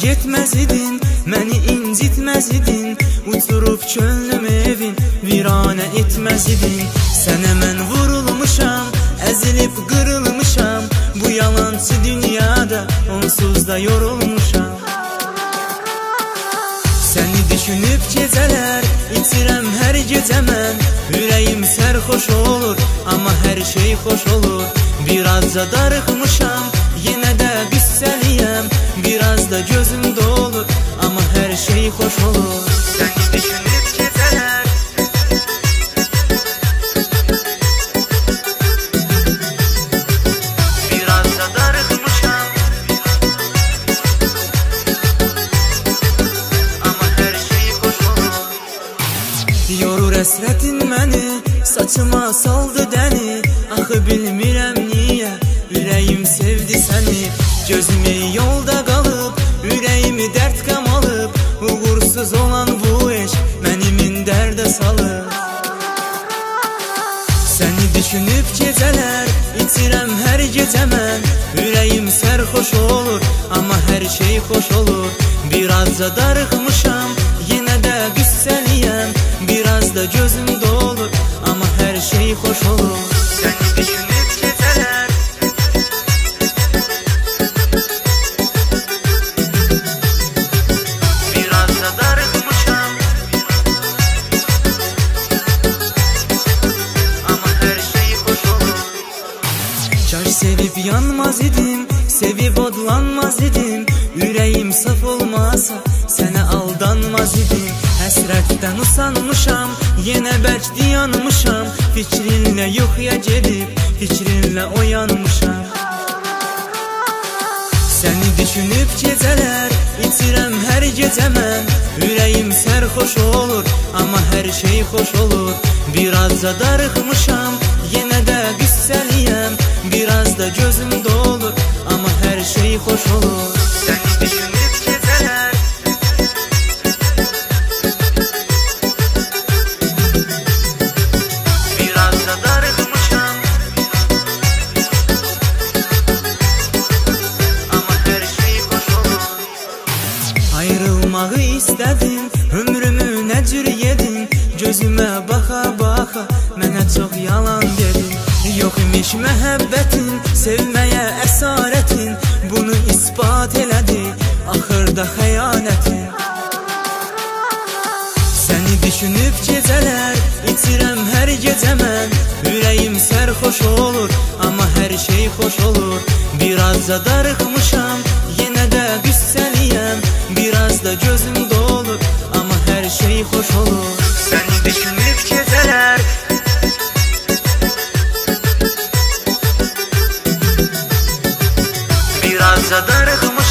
getməz idin, məni incitməz idin, uçurub könlüm evin, viranə etməz idin. Sənə mən vurulmuşam, əzilib qırılmışam, bu yalançı dünyada onsuz da yorulmuşam. Səni düşünüb gecələr, içirəm hər gecə mən, ürəyim sərxoş olur, amma hər şey xoş olur. Birazca darıxmışam, yenə də qüssəliyəm, biraz da gözüm dolur, amma hər şey xoş olur. Səni düşünüb gecələr, birazca darıxmışam, amma hər şey xoş olur. Yorur əsrətin məni, saçıma saldı dəni, axı bilmirəm niyə, ürəyim sevdi səni. Gözüm yolda qalıb, ürəyimi dərd qam alıb, uğursuz olan bu eşq mənimin dərdə salıb. Səni düşünüb gecələr, içirəm hər gecə mən, ürəyim sərxoş olur, amma hər şey xoş olur. Birazca darıxmışam, yenə də qüssəliyəm, biraz da gözüm dolur, amma hər şey xoş olur. Səni düşünüb gecələr, birazca darıxmışam, amma hər şey xoş olur. Kaş sevib yanmaz idim, sevib odlanmaz idim, ürəyim saf olmasa sənə aldanmaz idim. Həsrətdən usanmışam, yenə bərk dayanmışam, fikrinlə yuxuya gedib, fikrinlə oyanmışam. Səni düşünüb gecələr, içirəm hər gecə mən, ürəyim sərxoş olur, amma hər şey xoş olur. Birazca darıxmışam, yenə də qüssəliyəm, biraz da gözüm dolur, amma hər şey xoş olur. Səni düşünüb gecələr, birazca darıxmışam, amma hər şey xoş olur. Ayrılmağı istədin, ömrümü nə cür yedin, gözümə baxa baxa mənə çox yalan dedin. Yox imiş məhəbbətin, sevməyə əsarətin, bunu ispat elədi, axırda xəyanətin. Səni düşünüb gecələr, içirəm hər gecə mən, ürəyim sərxoş olur, amma hər şey xoş olur. Birazca darıxmışam, yenə də qüssəliyəm, biraz da gözüm dolur, amma hər şey xoş olur. Səni düşünüb gecələr, birazca darıxmışam,